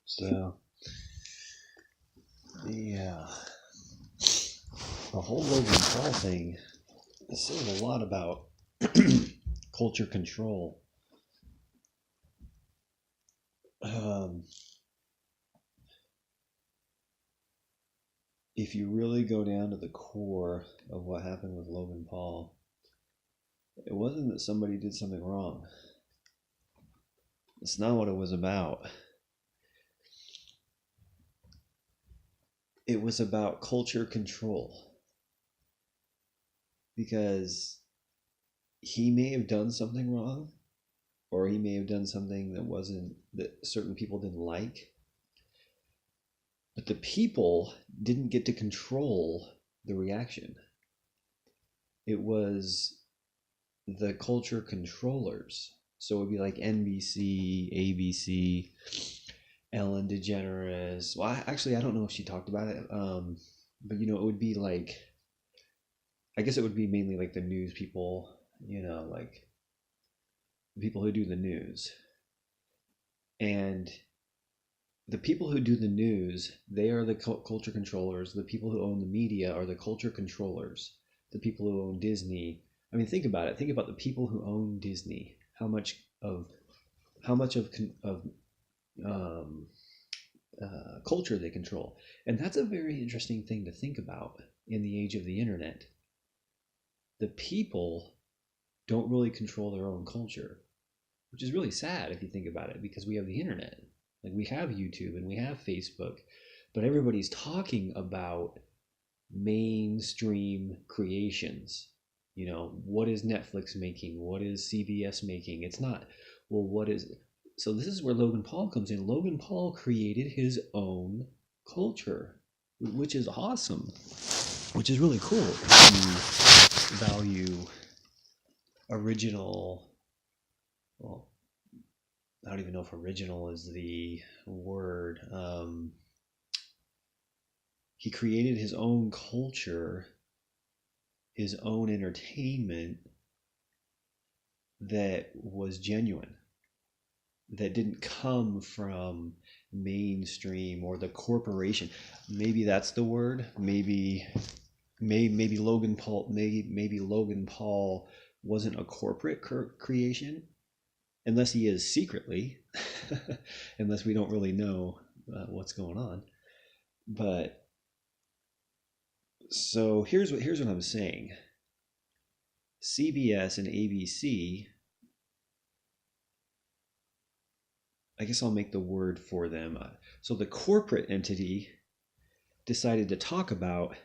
So, yeah, the whole Logan Paul thing says a lot about culture control. Um, if you really go down to the core of what happened with Logan Paul, it wasn't that somebody did something wrong. It's not what it was about. It was about culture control. Because he may have done something wrong, or he may have done something that certain people didn't like, but the people didn't get to control the reaction. It was the culture controllers. So it would be like NBC, ABC, Ellen DeGeneres. Well, actually, I don't know if she talked about it, but it would be like, I guess it would be mainly like the news people, like the people who do the news. And the people who do the news, they are the culture controllers. The people who own the media are the culture controllers. The people who own Disney. I mean, think about it. Think about the people who own Disney. How much of um, culture they control, and that's a very interesting thing to think about in the age of the internet. The people don't really control their own culture, which is really sad if you think about it, because we have the internet. Like, we have YouTube and we have Facebook, but everybody's talking about mainstream creations. What is Netflix making? What is CBS making? It's not, well, what is. So, this is where Logan Paul comes in. Logan Paul created his own culture, which is awesome, which is really cool to value original. Well, I don't even know if original is the word. He created his own culture, his own entertainment that was genuine, that didn't come from mainstream or the corporation. Maybe that's the word. Maybe Logan Paul. Maybe Logan Paul wasn't a corporate creation, unless he is secretly, unless we don't really know what's going on. But so here's what I'm saying. CBS and ABC, I guess I'll make the word for them. So the corporate entity decided to talk about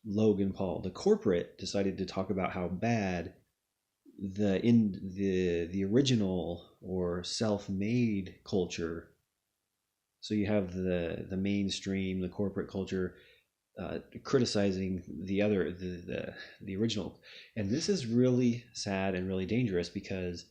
Logan Paul. The corporate decided to talk about how bad the original or self-made culture. So you have the mainstream, the corporate culture, criticizing the original, and this is really sad and really dangerous, because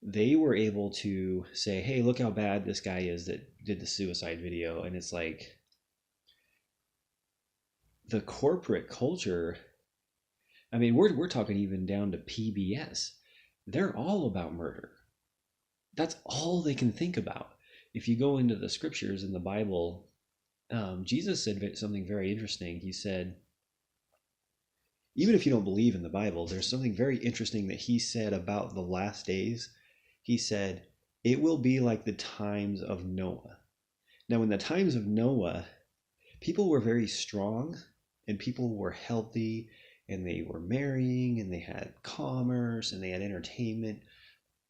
they were able to say, "Hey, look how bad this guy is that did the suicide video," and it's like the corporate culture. I mean, we're talking even down to PBS. They're all about murder. That's all they can think about. If you go into the scriptures in the Bible, Jesus said something very interesting. He said, even if you don't believe in the Bible, there's something very interesting that he said about the last days. He said, it will be like the times of Noah. Now, in the times of Noah, people were very strong and people were healthy and they were marrying and they had commerce and they had entertainment.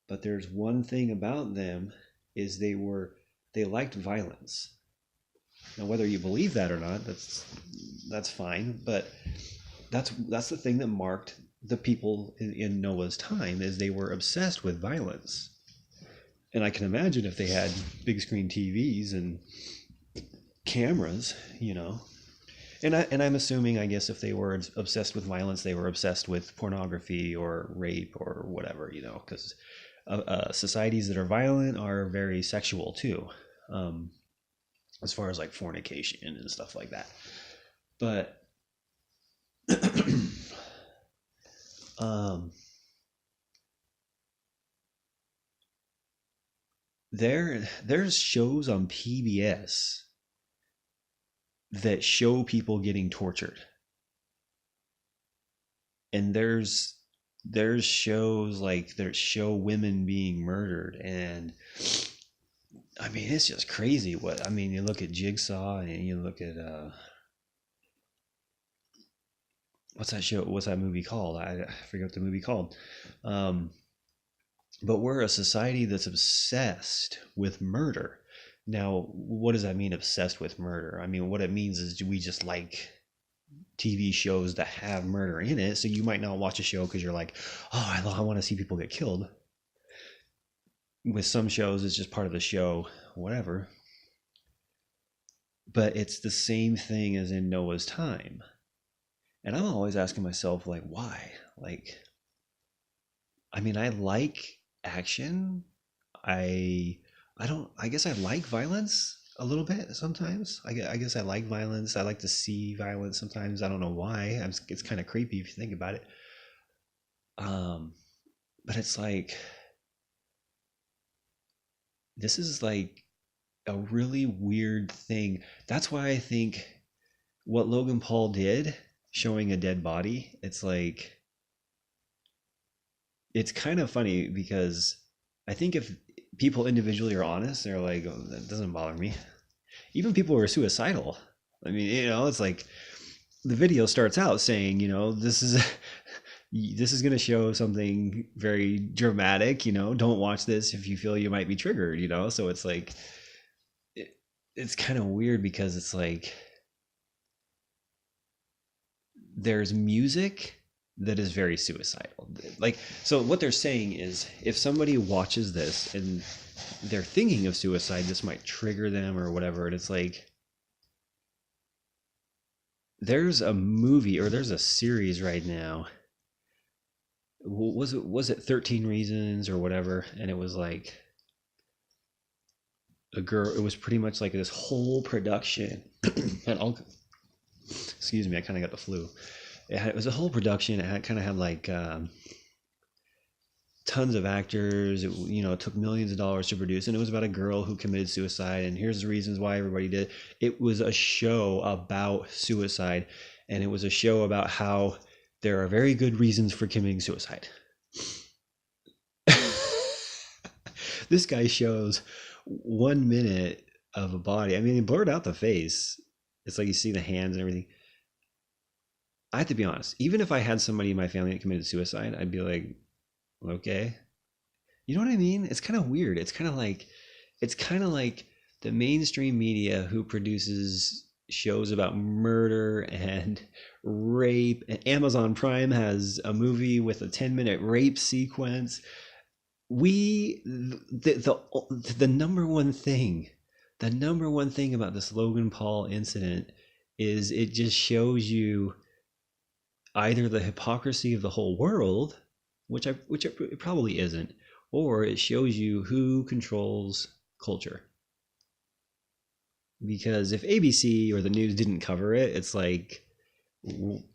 But there's one thing about them, is they liked violence. Now, whether you believe that or not, that's fine. But that's the thing that marked the people in Noah's time, is they were obsessed with violence. And I can imagine if they had big screen TVs and cameras, And I'm assuming, I guess, if they were obsessed with violence, they were obsessed with pornography or rape or whatever, because societies that are violent are very sexual too, as far as like fornication and stuff like that. But there's shows on PBS that show people getting tortured, and there's shows like that show women being murdered. And I mean, it's just crazy. What I mean, you look at Jigsaw, and you look at what's that show? What's that movie called? I forget what the movie called. Um, but we're a society that's obsessed with murder. Now, what does that mean, obsessed with murder? I mean, what it means is we just like TV shows that have murder in it. So you might not watch a show because you're like, oh, I want to see people get killed. With some shows, it's just part of the show, whatever. But it's the same thing as in Noah's time. And I'm always asking myself, like, why? Like, I mean, I like action. I I don't. I guess I like violence a little bit sometimes. I guess I like violence. I like to see violence sometimes. I don't know why. It's kind of creepy if you think about it. Um, but it's like this is like a really weird thing. That's why I think what Logan Paul did, showing a dead body, it's like it's kind of funny because I think if people individually are honest, they're like, oh, that doesn't bother me. Even people who are suicidal. I mean, it's like the video starts out saying, this is going to show something very dramatic. Don't watch this if you feel you might be triggered. So it's like it's kind of weird because it's like there's music that is very suicidal. Like, so what they're saying is if somebody watches this and they're thinking of suicide, this might trigger them or whatever. And it's like there's a movie or there's a series right now. Was it 13 Reasons or whatever? And it was like a girl. It was pretty much like this whole production. And excuse me, I kind of got the flu. It was a whole production. It kind of had like tons of actors. It took millions of dollars to produce, and it was about a girl who committed suicide. And here's the reasons why everybody did. It was a show about suicide, and it was a show about how there are very good reasons for committing suicide. This guy shows 1 minute of a body. I mean, he blurred out the face. It's like you see the hands and everything. I have to be honest. Even if I had somebody in my family that committed suicide, I'd be like, okay. You know what I mean? It's kind of weird. It's kind of like the mainstream media who produces shows about murder and rape, and Amazon Prime has a movie with a 10-minute rape sequence. The number one thing about this Logan Paul incident is it just shows you either the hypocrisy of the whole world, which it probably isn't, or it shows you who controls culture. Because if ABC or the news didn't cover it, it's like,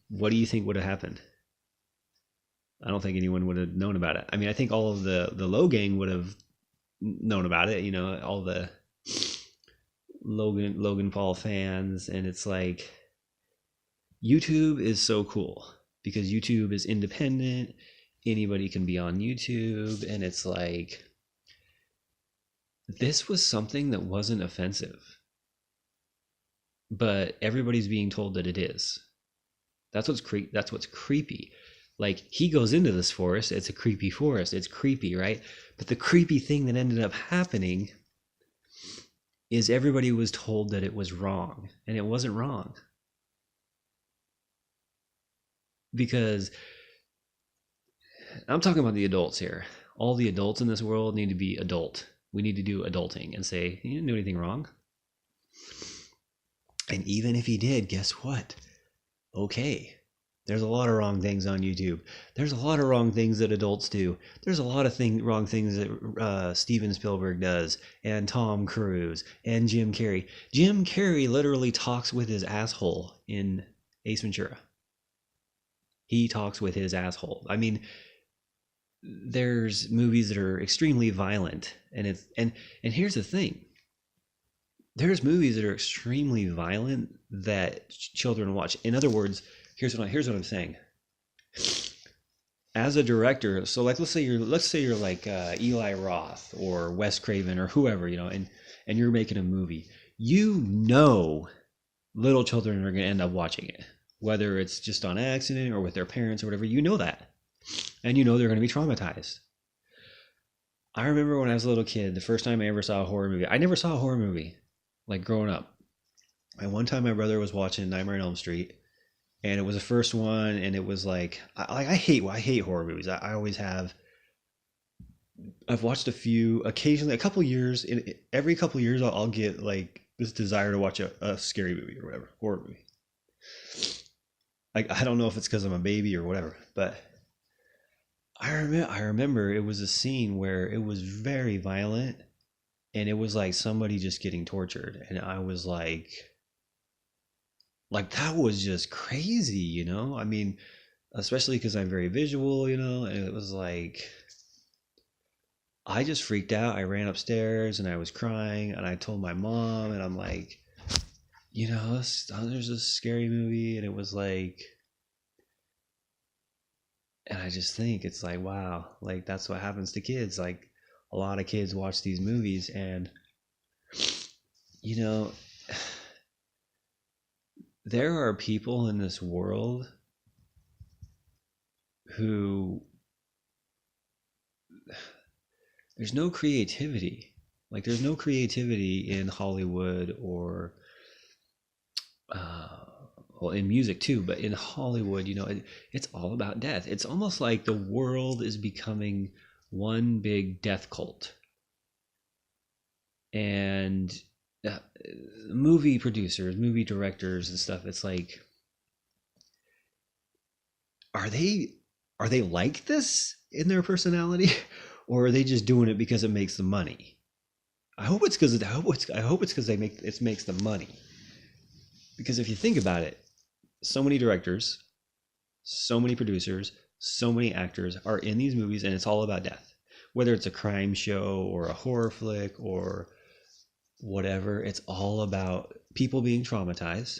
what do you think would have happened? I don't think anyone would have known about it. I mean, I think all of the Low gang would have known about it. All the Logan Paul fans, and it's like YouTube is so cool because YouTube is independent. Anybody can be on YouTube, and it's like this was something that wasn't offensive, but everybody's being told that it is. That's what's creepy. Like, he goes into this forest, it's a creepy forest, it's creepy, right? But the creepy thing that ended up happening is everybody was told that it was wrong, and it wasn't wrong. Because I'm talking about the adults here. All the adults in this world need to be adult. We need to do adulting and say, you didn't do anything wrong. And even if he did, guess what? Okay. There's a lot of wrong things on YouTube. There's a lot of wrong things that adults do. There's a lot of wrong things that Steven Spielberg does, and Tom Cruise, and Jim Carrey. Jim Carrey literally talks with his asshole in Ace Ventura. He talks with his asshole. I mean, there's movies that are extremely violent, and and here's the thing: there's movies that are extremely violent that children watch. In other words, here's what I'm saying. As a director, so like let's say you're like Eli Roth or Wes Craven or whoever, and you're making a movie. Little children are going to end up watching it, whether it's just on accident or with their parents or whatever. That, and they're going to be traumatized. I remember when I was a little kid, the first time I ever saw a horror movie. I never saw a horror movie like growing up. And one time my brother was watching Nightmare on Elm Street, and it was the first one, and it was like I hate horror movies. I always have. I've watched a few occasionally, a couple years. Every couple years, I'll get like this desire to watch a scary movie or whatever, horror movie. Like I don't know if it's because I'm a baby or whatever, but I remember it was a scene where it was very violent, and it was like somebody just getting tortured, and I was like that was just crazy, I mean, especially because I'm very visual, and it was like I just freaked out. I ran upstairs and I was crying, and I told my mom, and I'm like, there's this scary movie, and it was like, and I just think it's like, wow, like that's what happens to kids. Like a lot of kids watch these movies, and you know there are people in this world who there's no creativity. Like there's no creativity in Hollywood or well, in music too, but in Hollywood, it's all about death. It's almost like the world is becoming one big death cult. And movie producers, movie directors and stuff, it's like, are they like this in their personality, or are they just doing it because it makes the money? I hope it's because it makes the money. Because if you think about it, so many directors, so many producers, so many actors are in these movies, and it's all about death. Whether it's a crime show or a horror flick or whatever, it's all about people being traumatized.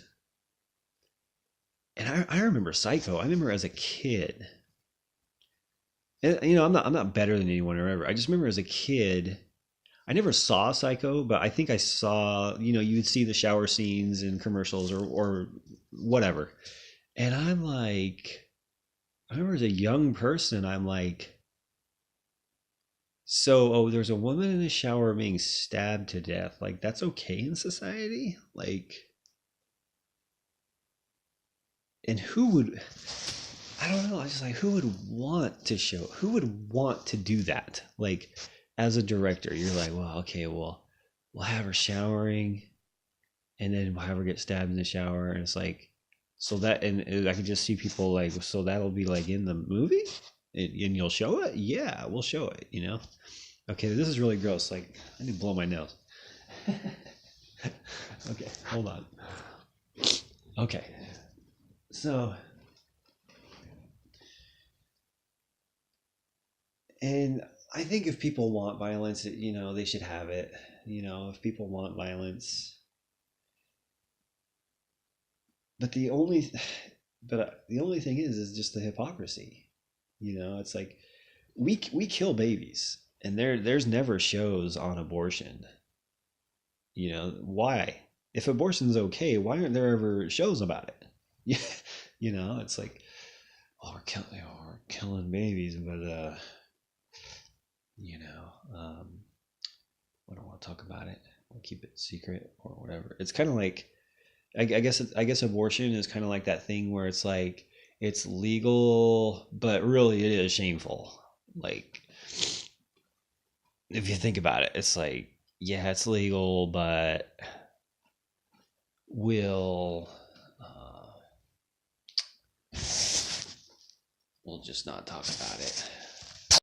And I remember Psycho. I remember as a kid. And, I'm not better than anyone or ever. I just remember as a kid, I never saw Psycho, but I think I saw, you would see the shower scenes in commercials or whatever. And I'm like, I remember as a young person, I'm like, so, there's a woman in the shower being stabbed to death. Like, that's okay in society? Like, and I don't know. I was just like, who would want to do that? Like, as a director, you're like, well, okay, we'll have her showering, and then we'll have her get stabbed in the shower, and it's like, so that, and I can just see people like, so that'll be like in the movie, and you'll show it? Yeah, we'll show it. Okay, this is really gross. Like, I need to blow my nose. Okay, hold on. Okay, so. And I think if people want violence, they should have it. If people want violence, but the only thing is just the hypocrisy. It's like we kill babies, and there's never shows on abortion. Why? If abortion's okay, why aren't there ever shows about it? Yeah, it's like, oh, we're killing babies, but I don't want to talk about it. I'll keep it secret or whatever. It's kind of like, I guess abortion is kind of like that thing where it's like it's legal, but really it is shameful. Like, if you think about it, it's like, yeah, it's legal, but we'll we'll just not talk about it.